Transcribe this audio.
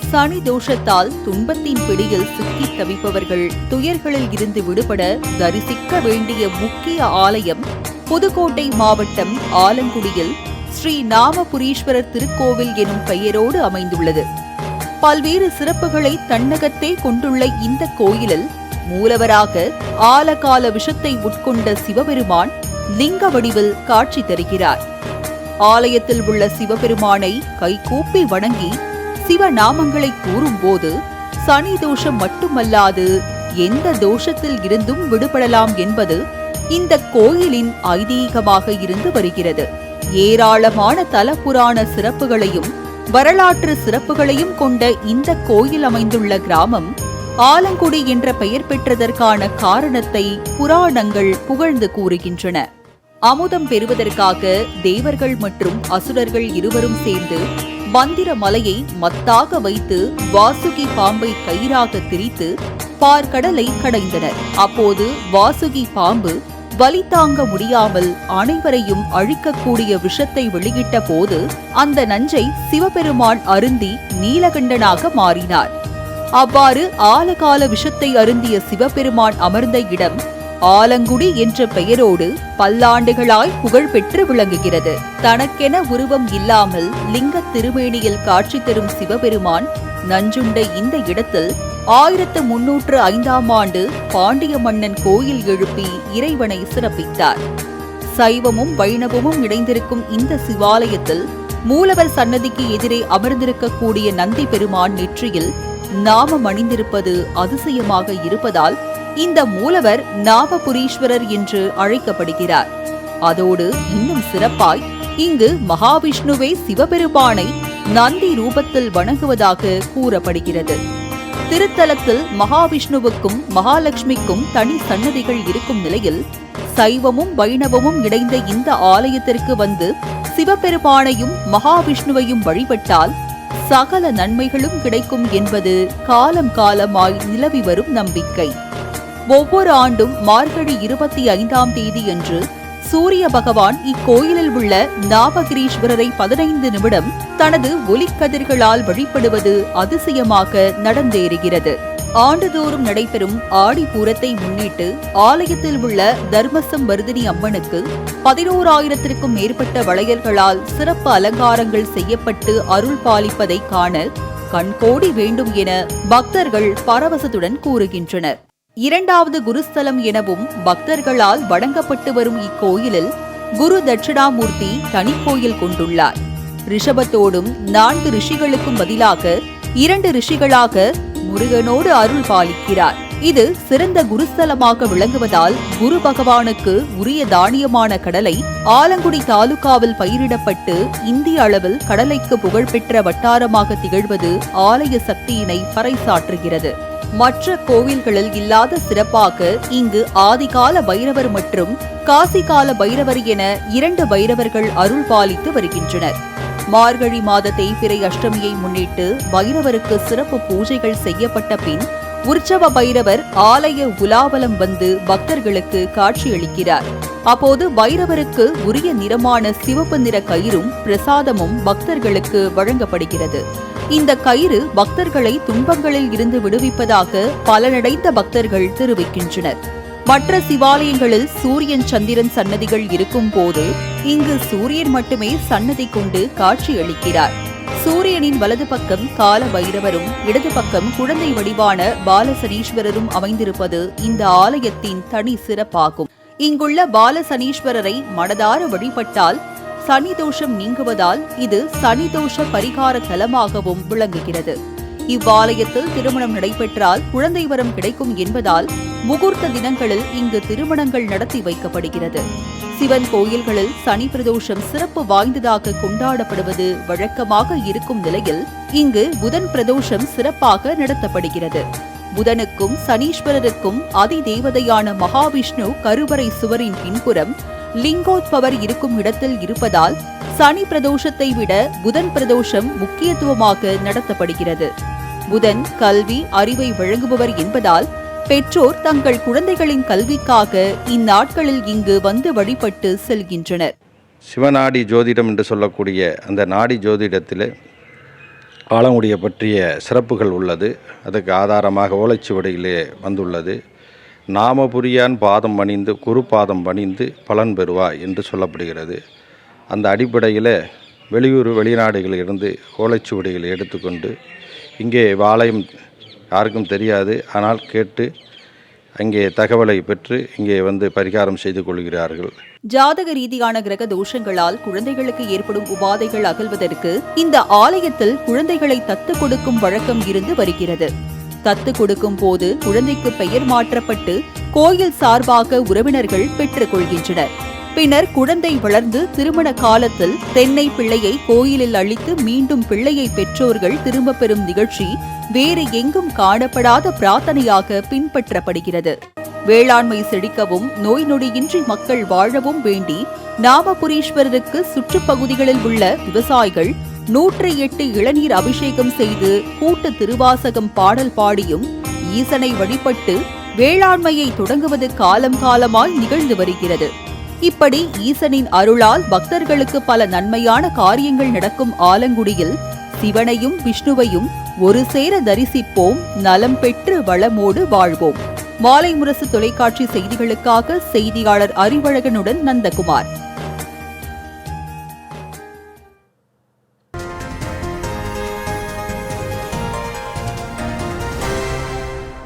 சனி தோஷத்தால் துன்பத்தின் பிடியில் சிக்கி தவிப்பவர்கள் துயர்களில் இருந்து விடுபட தரிசிக்க வேண்டிய முக்கிய ஆலயம் புதுக்கோட்டை மாவட்டம் ஆலங்குடியில் ஸ்ரீ நாமபுரீஸ்வரர் திருக்கோவில் எனும் பெயரோடு அமைந்துள்ளது. பல்வேறு சிறப்புகளை தன்னகத்தே கொண்டுள்ள இந்த கோயிலில் மூலவராக ஆலகால விஷத்தை உட்கொண்ட சிவபெருமான் லிங்க வடிவில் காட்சி தருகிறார். ஆலயத்தில் உள்ள சிவபெருமானை கைகூப்பி வணங்கி சிவநாமங்களை கூறும்போது சனி தோஷம் மட்டுமல்லாது எந்த தோஷத்தில் இருந்தும் விடுபடலாம் என்பது இந்த கோயிலின் ஐதீகமாக இருந்து வருகிறது. ஏராளமான தல புராண சிறப்புகளையும் வரலாற்று சிறப்புகளையும் கொண்ட இந்த கோயில் அமைந்துள்ள கிராமம் ஆலங்குடி என்ற பெயர் பெற்றதற்கான காரணத்தை புராணங்கள் புகழ்ந்து கூறுகின்றன. அமுதம் பெறுவதற்காக தேவர்கள் மற்றும் அசுரர்கள் இருவரும் சேர்ந்து மந்திர மலையை மத்தாக வைத்து வாசுகி பாம்பை கயிறாக திரித்து பார்க்கடலை கடைந்தனர். அப்போது வாசுகி பாம்பு வலி தாங்க முடியாமல் அனைவரையும் அழிக்கக்கூடிய விஷத்தை வெளியிட்ட போது அந்த நஞ்சை சிவபெருமான் அருந்தி நீலகண்டனாக மாறினார். அவ்வாறு ஆலகால விஷத்தை அருந்திய சிவபெருமான் அமர்ந்த இடம் ஆலங்குடி என்ற பெயரோடு பல்லாண்டுகளாய் புகழ்பெற்று விளங்குகிறது. தனக்கென உருவம் இல்லாமல் லிங்க திருமேனியில் காட்சி தரும் சிவபெருமான் நஞ்சுண்ட இந்த இடத்தில் 1305ஆம் ஆண்டு பாண்டிய மன்னன் கோயில் எழுப்பி இறைவனை சிறப்பித்தார். சைவமும் வைணவமும் இணைந்திருக்கும் இந்த சிவாலயத்தில் மூலவர் சன்னதிக்கு எதிரே அமர்ந்திருக்கக்கூடிய நந்தி பெருமான் நெற்றியில் நாமம் அணிந்திருப்பது அதிசயமாக இருப்பதால் இந்த மூலவர் நாமபுரீஸ்வரர் என்று அழைக்கப்படுகிறார். அதோடு இன்னும் சிறப்பாய் இங்கு மகாவிஷ்ணுவே சிவபெருமானை நந்தி ரூபத்தில் வணங்குவதாக கூறப்படுகிறது. திருத்தலத்தில் மகாவிஷ்ணுவுக்கும் மகாலட்சுமிக்கும் தனி சன்னதிகள் இருக்கும் நிலையில் சைவமும் வைணவமும் இணைந்த இந்த ஆலயத்திற்கு வந்து சிவபெருமானையும் மகாவிஷ்ணுவையும் வழிபட்டால் சகல நன்மைகளும் கிடைக்கும் என்பது காலம் காலமாய் நிலவி வரும் நம்பிக்கை. ஒவ்வொரு ஆண்டும் மார்கழி 25ஆம் தேதியன்று சூரிய பகவான் இக்கோயிலில் உள்ள நாமகிரீஸ்வரரை 15 நிமிடம் தனது ஒளிக்கதிர்களால் வழிபடுவது அதிசயமாக நடந்தேறுகிறது. ஆண்டுதோறும் நடைபெறும் ஆடிப்பூரத்தை முன்னிட்டு ஆலயத்தில் உள்ள தர்மசம் வர்தினி அம்மனுக்கு 11,000க்கும் மேற்பட்ட வளையல்களால் சிறப்பு அலங்காரங்கள் செய்யப்பட்டு அருள் பாலிப்பதை காண கண்கோடி வேண்டும் என பக்தர்கள் பரவசத்துடன் கூறுகின்றனர். இரண்டாவது குருஸ்தலம் எனவும் பக்தர்களால் வணங்கப்பட்டு வரும் இக்கோயிலில் குரு தட்சிணாமூர்த்தி தனிக்கோயில் கொண்டுள்ளார். ரிஷபத்தோடும் 4 ரிஷிகளுக்கும் பதிலாக 2 ரிஷிகளாக முருகனோடு அருள் பாலிக்கிறார். இது சிறந்த குருஸ்தலமாக விளங்குவதால் குரு பகவானுக்கு உரிய தானியமான கடலை ஆலங்குடி தாலுகாவில் பயிரிடப்பட்டு இந்திய அளவில் கடலைக்கு புகழ்பெற்ற வட்டாரமாக திகழ்வது ஆலய சக்தியினை பறைசாற்றுகிறது. மற்ற கோவில்களில் இல்லாத சிறப்பாக இங்கு ஆதிகால பைரவர் மற்றும் காசிகால பைரவர் என 2 பைரவர்கள் அருள் பாலித்து வருகின்றனர். மார்கழி மாத தேய்பிறை அஷ்டமியை முன்னிட்டு பைரவருக்கு சிறப்பு பூஜைகள் செய்யப்பட்ட பின் உற்சவ பைரவர் ஆலய உலாவலம் வந்து பக்தர்களுக்கு காட்சியளிக்கிறார். அப்போது பைரவருக்கு உரிய நிறமான சிவப்பு நிற கயிறும் பிரசாதமும் பக்தர்களுக்கு வழங்கப்படுகிறது. இந்த கயிறு பக்தர்களை துன்பங்களில் இருந்து விடுவிப்பதாக பலனடைந்த பக்தர்கள் தெரிவிக்கின்றனர். மற்ற சிவாலயங்களில் சூரியன் சந்திரன் சன்னதிகள் இருக்கும் போது இங்கு சூரியன் மட்டுமே சன்னதி கொண்டு காட்சியளிக்கிறார். சூரியனின் வலது பக்கம் கால பைரவரும் இடது பக்கம் குழந்தை வடிவான பாலசனீஸ்வரரும் அமைந்திருப்பது இந்த ஆலயத்தின் தனி சிறப்பாகும். இங்குள்ள பாலசனீஸ்வரரை மனதார வழிபட்டால் சனி தோஷம் நீங்குவதால் இது சனி தோஷ பரிகார தலமாகவும் விளங்குகிறது. இவ்வாலயத்தில் திருமணம் நடைபெற்றால் குழந்தை வரம் கிடைக்கும் என்பதால் முகூர்த்த தினங்களில் இங்கு திருமணங்கள் நடத்தி வைக்கப்படுகிறது. சிவன் கோயில்களில் சனி பிரதோஷம் சிறப்பு வாய்ந்ததாக கொண்டாடப்படுவது வழக்கமாக இருக்கும் நிலையில் இங்கு புதன் பிரதோஷம் சிறப்பாக நடத்தப்படுகிறது. புதனுக்கும் சனீஸ்வரருக்கும் அதிதேவதையான மகாவிஷ்ணு கருவறை சுவரின் பின்புறம் லிங்கோத்பவர் இருக்கும் இடத்தில் இருப்பதால் சனி பிரதோஷத்தை விட புதன் பிரதோஷம் முக்கியத்துவமாக நடத்தப்படுகிறது. புதன் கல்வி அறிவை வழங்குபவர் என்பதால் பெற்றோர் தங்கள் குழந்தைகளின் கல்விக்காக இந்நாட்களில் இங்கு வந்து வழிபட்டு செல்கின்றனர். சிவநாடி ஜோதிடம் என்று சொல்லக்கூடிய அந்த நாடி ஜோதிடத்தில் ஆலங்குடியை பற்றிய சிறப்புகள் உள்ளது. அதுக்கு ஆதாரமாக ஓலைச்சுவடியிலே வந்துள்ளது. நாமபுரியான் பாதம் பணிந்து குரு பாதம் பணிந்து பலன் பெறுவாய் என்று சொல்லப்படுகிறது. அந்த அடிப்படையில் வெளியூர் வெளிநாடுகளில் இருந்து ஓலைச்சுவடிகளை எடுத்துக்கொண்டு இங்கே ஆலயம் யாருக்கும் தெரியாது, ஆனால் கேட்டு அங்கே தகவலை பெற்று இங்கே வந்து பரிகாரம் செய்து கொள்கிறார்கள். ஜாதக ரீதியான கிரக தோஷங்களால் குழந்தைகளுக்கு ஏற்படும் உபாதைகள் அகல்வதற்கு இந்த ஆலயத்தில் குழந்தைகளை தத்து கொடுக்கும் வழக்கம் இருந்து வருகிறது. தத்து கொடுக்கும் போது குழந்தைக்கு பெயர் மாற்றப்பட்டு கோயில் சார்பாக உறவினர்கள் பெற்றுக் கொள்கின்றனர். பின்னர் குழந்தை வளர்ந்து திருமண காலத்தில் தென்னை பிள்ளையை கோயிலில் அளித்து மீண்டும் பிள்ளையை பெற்றோர்கள் திரும்ப பெறும் நிகழ்ச்சி வேறு எங்கும் காணப்படாத பிரார்த்தனையாக பின்பற்றப்படுகிறது. வேளாண்மை செழிக்கவும் நோய் நொடியின்றி மக்கள் வாழவும் வேண்டி நாமபுரீஸ்வரருக்கு சுற்றுப்பகுதிகளில் உள்ள விவசாயிகள் 108 இளநீர் அபிஷேகம் செய்து கூட்டு திருவாசகம் பாடல் பாடியும் ஈசனை வழிபட்டு வேளாண்மையை தொடங்குவது காலம் காலமாய் நிகழ்ந்து வருகிறது. இப்படி ஈசனின் அருளால் பக்தர்களுக்கு பல நன்மையான காரியங்கள் நடக்கும் ஆலங்குடியில் சிவனையும் விஷ்ணுவையும் ஒரு சேர தரிசிப்போம், நலம் பெற்று வளமோடு வாழ்வோம். மாலை முரசு தொலைக்காட்சி செய்திகளுக்காக செய்தியாளர் அறிவழகனுடன் நந்தகுமார்.